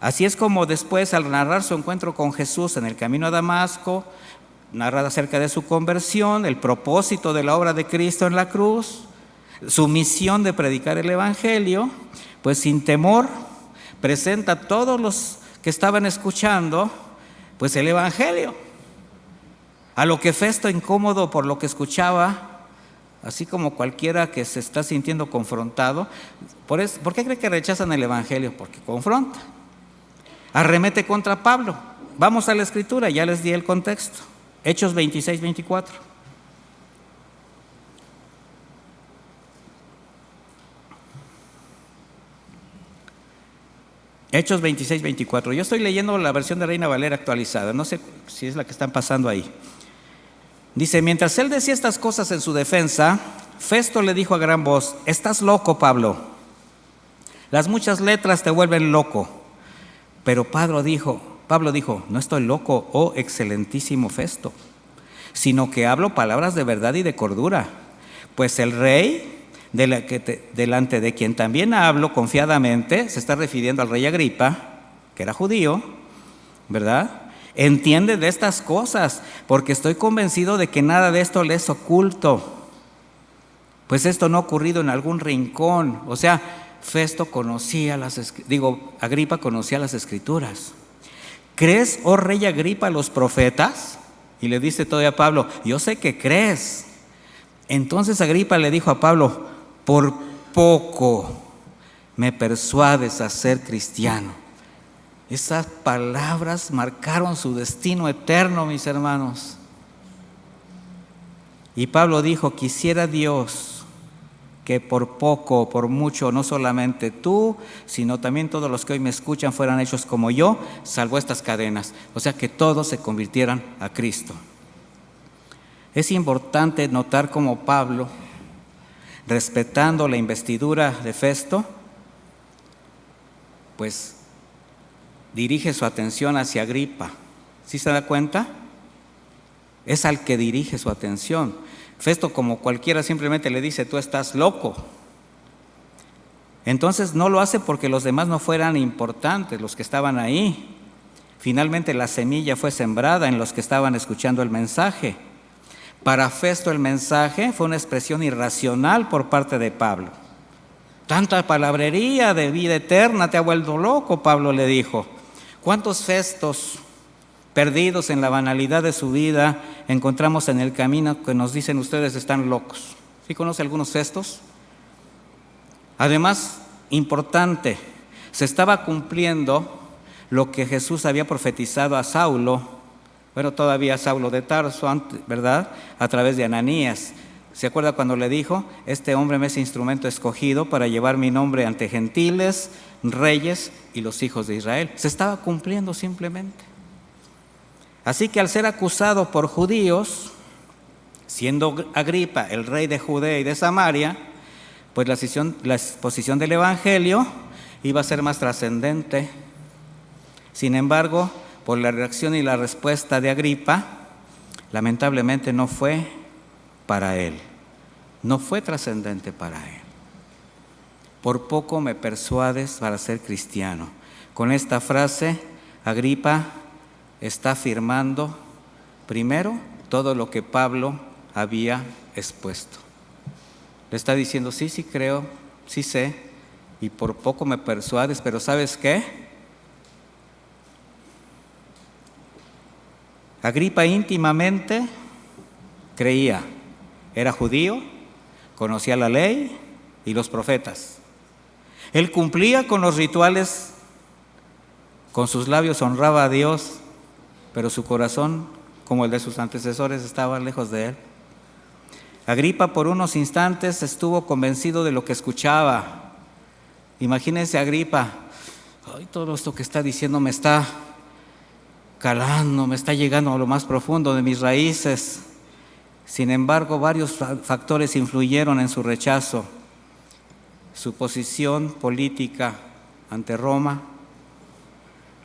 Así es como después, al narrar su encuentro con Jesús en el camino a Damasco, narra acerca de su conversión, el propósito de la obra de Cristo en la cruz, su misión de predicar el Evangelio, pues sin temor presenta a todos los que estaban escuchando pues el Evangelio. A lo que Festo, incómodo por lo que escuchaba, así como cualquiera que se está sintiendo confrontado, ¿por qué cree que rechazan el Evangelio? Porque confronta. Arremete contra Pablo. Vamos a la Escritura, ya les di el contexto. Hechos 26, 24. Hechos 26, 24. Yo estoy leyendo la versión de Reina Valera actualizada, no sé si es la que están pasando ahí. Dice, mientras él decía estas cosas en su defensa, Festo le dijo a gran voz, estás loco, Pablo. Las muchas letras te vuelven loco. Pero Pablo dijo, no estoy loco, oh excelentísimo Festo, sino que hablo palabras de verdad y de cordura. Pues el rey, delante de quien también hablo confiadamente, se está refiriendo al rey Agripa, que era judío, ¿verdad? Entiende de estas cosas, porque estoy convencido de que nada de esto le es oculto. Pues esto no ha ocurrido en algún rincón. O sea, Agripa conocía las Escrituras. ¿Crees, oh rey Agripa, los profetas? Y le dice todavía a Pablo, yo sé que crees. Entonces Agripa le dijo a Pablo, por poco me persuades a ser cristiano. Esas palabras marcaron su destino eterno, mis hermanos. Y Pablo dijo, quisiera Dios que por poco o por mucho, no solamente tú, sino también todos los que hoy me escuchan fueran hechos como yo, salvo estas cadenas. O sea, que todos se convirtieran a Cristo. Es importante notar cómo Pablo, respetando la investidura de Festo, pues dirige su atención hacia Agripa. ¿Sí se da cuenta? Es al que dirige su atención. Festo, como cualquiera, simplemente le dice, tú estás loco. Entonces no lo hace porque los demás no fueran importantes, los que estaban ahí. Finalmente la semilla fue sembrada en los que estaban escuchando el mensaje. Para Festo el mensaje fue una expresión irracional por parte de Pablo. Tanta palabrería de vida eterna te ha vuelto loco, Pablo le dijo. ¿Cuántos Festos perdidos en la banalidad de su vida encontramos en el camino que nos dicen ustedes están locos? ¿Sí conoce algunos Festos? Además, importante, se estaba cumpliendo lo que Jesús había profetizado a Saulo, todavía Saulo de Tarso, ¿verdad? A través de Ananías. ¿Se acuerda cuando le dijo, este hombre me es instrumento escogido para llevar mi nombre ante gentiles, reyes y los hijos de Israel? Se estaba cumpliendo simplemente. Así que al ser acusado por judíos, siendo Agripa el rey de Judea y de Samaria, pues la exposición del Evangelio iba a ser más trascendente. Sin embargo, por la reacción y la respuesta de Agripa, lamentablemente no fue para él, no fue trascendente para él. Por poco me persuades para ser cristiano. Con esta frase, Agripa está afirmando, primero, todo lo que Pablo había expuesto. Le está diciendo, sí creo, sí sé, y por poco me persuades, pero ¿sabes qué? Agripa íntimamente creía, era judío, conocía la ley y los profetas. Él cumplía con los rituales, con sus labios honraba a Dios, pero su corazón, como el de sus antecesores, estaba lejos de él. Agripa por unos instantes estuvo convencido de lo que escuchaba. Imagínense Agripa, ay, todo esto que está diciendo me está calando, me está llegando a lo más profundo de mis raíces. Sin embargo, varios factores influyeron en su rechazo. Su posición política ante Roma,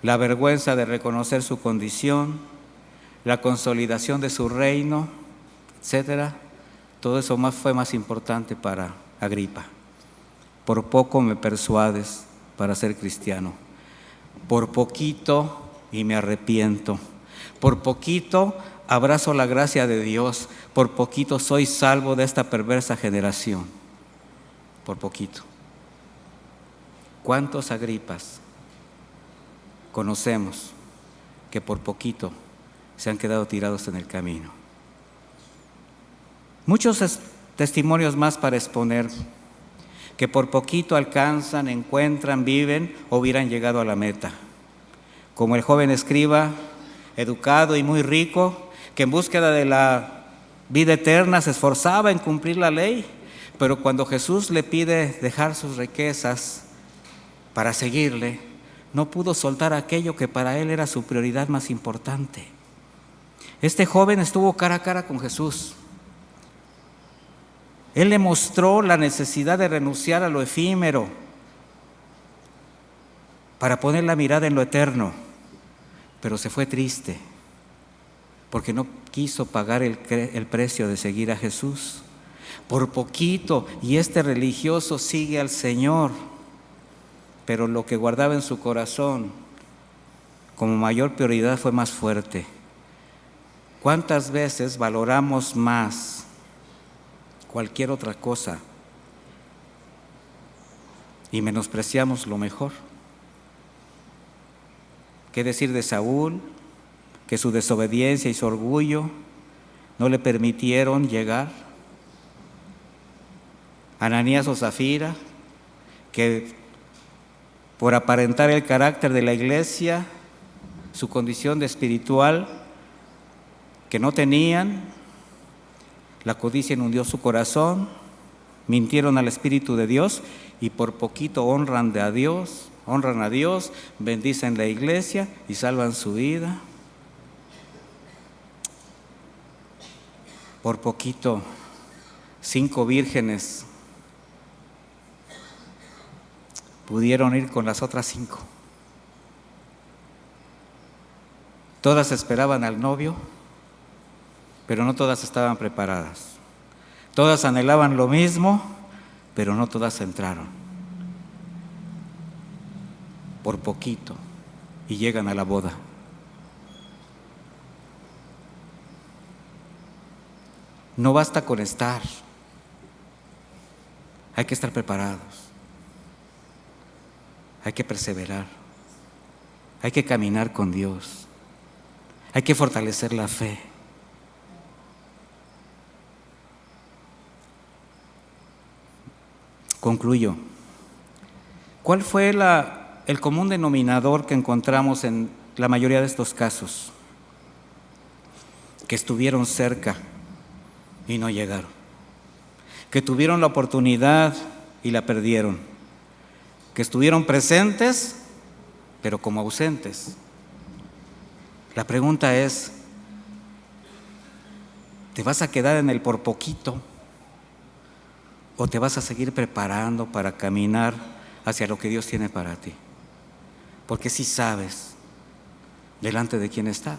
la vergüenza de reconocer su condición, la consolidación de su reino, etcétera. Todo eso fue más importante para Agripa. Por poco me persuades para ser cristiano. Por poquito y me arrepiento. Por poquito abrazo la gracia de Dios. Por poquito soy salvo de esta perversa generación. Por poquito. ¿Cuántos Agripas conocemos que por poquito se han quedado tirados en el camino? Muchos testimonios más para exponer, que por poquito alcanzan, encuentran, viven o hubieran llegado a la meta. Como el joven escriba, educado y muy rico, que en búsqueda de la vida eterna se esforzaba en cumplir la ley, pero cuando Jesús le pide dejar sus riquezas para seguirle, no pudo soltar aquello que para él era su prioridad más importante. Este joven estuvo cara a cara con Jesús. Él le mostró la necesidad de renunciar a lo efímero para poner la mirada en lo eterno, pero se fue triste porque no quiso pagar el precio de seguir a Jesús. Por poquito, y este religioso sigue al Señor, pero lo que guardaba en su corazón como mayor prioridad fue más fuerte. ¿Cuántas veces valoramos más cualquier otra cosa y menospreciamos lo mejor? ¿Qué decir de Saúl? Que su desobediencia y su orgullo no le permitieron llegar. Ananías o Zafira, que por aparentar el carácter de la iglesia, su condición de espiritual que no tenían, la codicia inundió su corazón, mintieron al Espíritu de Dios y por poquito honran a Dios, bendicen la iglesia y salvan su vida. Por poquito, 5 vírgenes pudieron ir con las otras 5. Todas esperaban al novio, pero no todas estaban preparadas. Todas anhelaban lo mismo, pero no todas entraron. Por poquito, y llegan a la boda. No basta con estar, hay que estar preparados, hay que perseverar, hay que caminar con Dios, hay que fortalecer la fe. Concluyo. ¿Cuál fue el común denominador que encontramos en la mayoría de estos casos? Que estuvieron cerca y no llegaron. Que tuvieron la oportunidad y la perdieron. Que estuvieron presentes, pero como ausentes. La pregunta es, ¿te vas a quedar en el por poquito? ¿O te vas a seguir preparando para caminar hacia lo que Dios tiene para ti? Porque sí sabes delante de quién estás.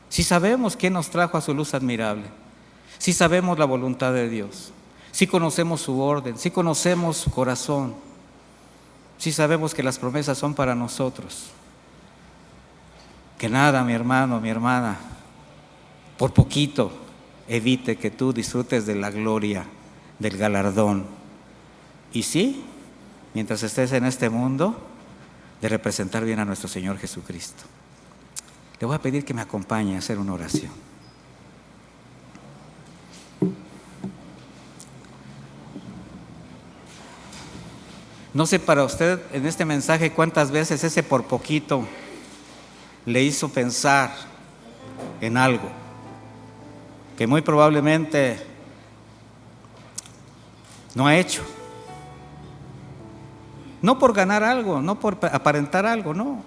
Sí sabemos quién nos trajo a su luz admirable. Sí sabemos la voluntad de Dios. Sí conocemos su orden. Sí conocemos su corazón. Sí sabemos que las promesas son para nosotros. Que nada, mi hermano, mi hermana, por poquito evite que tú disfrutes de la gloria, del galardón. Y sí, mientras estés en este mundo, de representar bien a nuestro Señor Jesucristo. Le voy a pedir que me acompañe a hacer una oración. No sé para usted en este mensaje cuántas veces ese por poquito le hizo pensar en algo que muy probablemente no ha hecho. No por ganar algo, no por aparentar algo, no.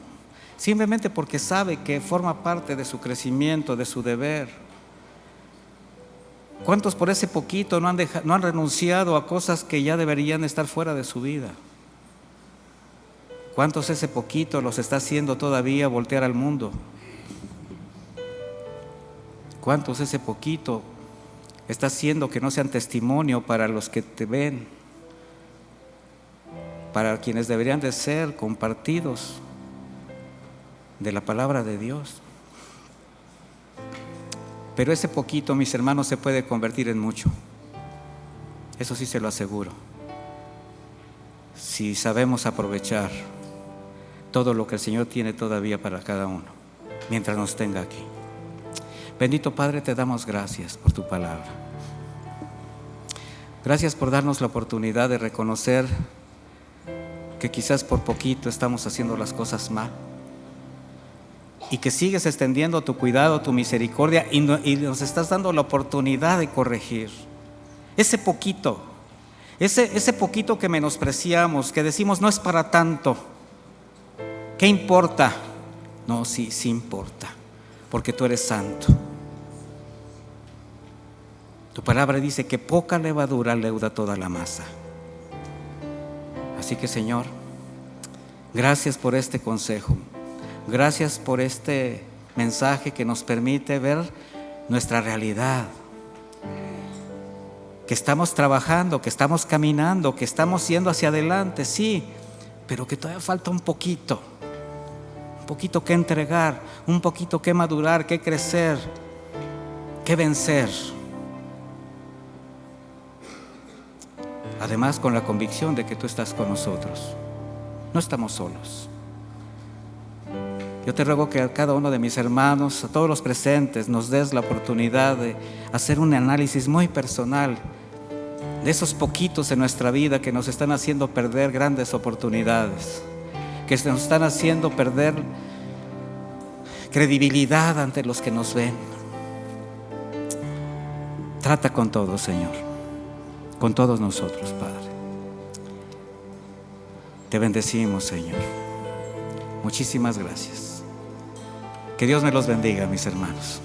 Simplemente porque sabe que forma parte de su crecimiento, de su deber. ¿Cuántos por ese poquito no han renunciado a cosas que ya deberían estar fuera de su vida? ¿Cuántos ese poquito los está haciendo todavía voltear al mundo? ¿Cuántos ese poquito está haciendo que no sean testimonio para los que te ven? Para quienes deberían de ser compartidos de la palabra de Dios. Pero ese poquito, mis hermanos, se puede convertir en mucho. Eso sí se lo aseguro. Si sabemos aprovechar todo lo que el Señor tiene todavía para cada uno, mientras nos tenga aquí. Bendito Padre, te damos gracias por tu palabra. Gracias por darnos la oportunidad de reconocer que quizás por poquito estamos haciendo las cosas mal, y que sigues extendiendo tu cuidado, tu misericordia, y nos estás dando la oportunidad de corregir ese poquito, ese poquito que menospreciamos, que decimos no es para tanto. ¿Qué importa? No, sí importa, porque tú eres santo. Tu palabra dice que poca levadura leuda toda la masa. Así que, Señor, gracias por este consejo. Gracias por este mensaje que nos permite ver nuestra realidad. Que estamos trabajando, que estamos caminando, que estamos yendo hacia adelante, sí, pero que todavía falta un poquito que entregar, un poquito que madurar, que crecer, que vencer. Además, con la convicción de que tú estás con nosotros, no estamos solos. Yo te ruego que a cada uno de mis hermanos, a todos los presentes, nos des la oportunidad de hacer un análisis muy personal de esos poquitos en nuestra vida que nos están haciendo perder grandes oportunidades, que nos están haciendo perder credibilidad ante los que nos ven. Trata con todos, Señor, con todos nosotros, Padre. Te bendecimos, Señor. Muchísimas gracias. Que Dios me los bendiga, mis hermanos.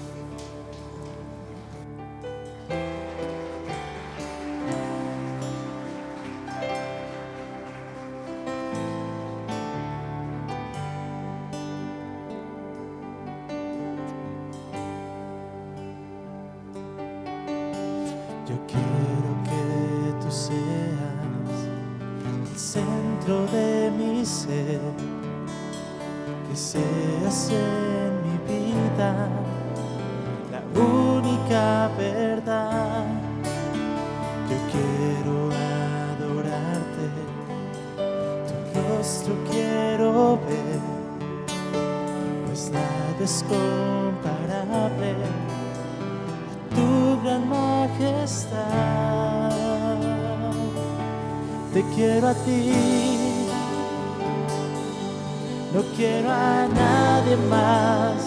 Yo quiero que tú seas el centro de mi ser, que seas en mi vida la única verdad. Yo quiero adorarte, tu rostro quiero ver, pues nada es comparable tu gran majestad. Te quiero a ti, no quiero a nadie más.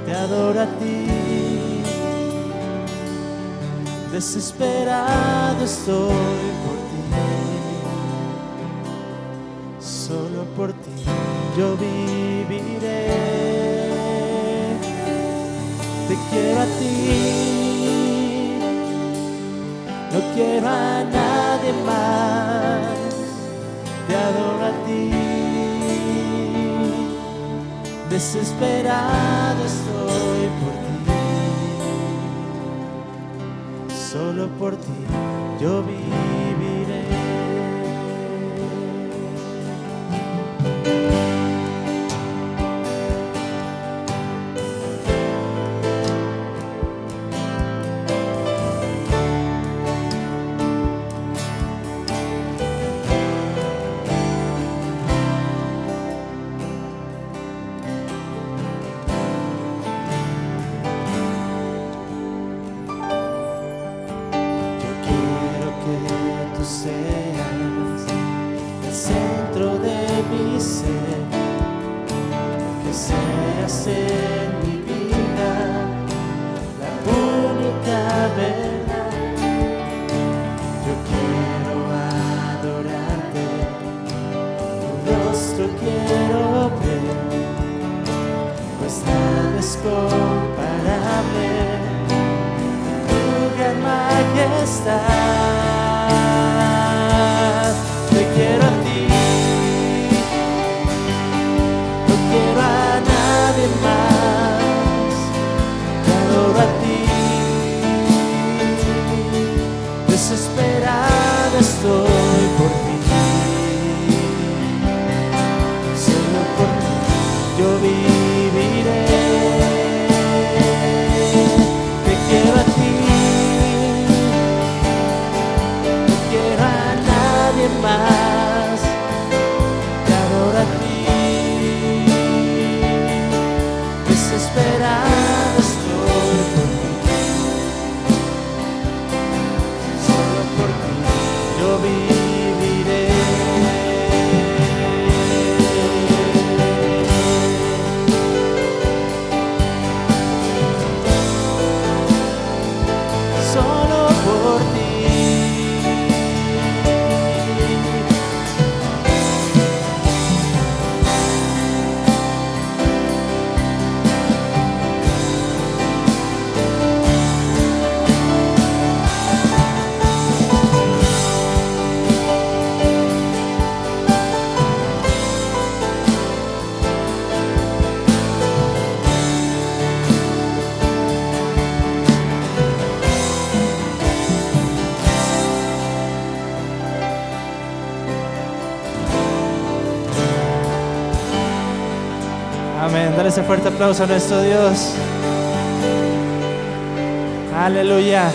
Te adoro a ti, desesperado estoy por ti. Solo por ti yo viviré. Te quiero a ti, no quiero a nadie más. Te adoro a ti, desesperado estoy por ti. Solo por ti yo viviré. seas el centro de mi ser, que seas en mi vida la única verdad. Yo quiero adorarte, tu rostro quiero ver, pues nada es comparable, tu gran majestad. Te quiero a ti, no quiero a nadie más, te adoro a ti. Desesperado estoy por ti, solo por ti yo viviré. Te quiero a ti, no quiero a nadie más, te adoro a ti. Desesperado estoy por ti, solo por ti yo viviré. Solo por ti. Amén. Dale ese fuerte aplauso a nuestro Dios. Aleluya.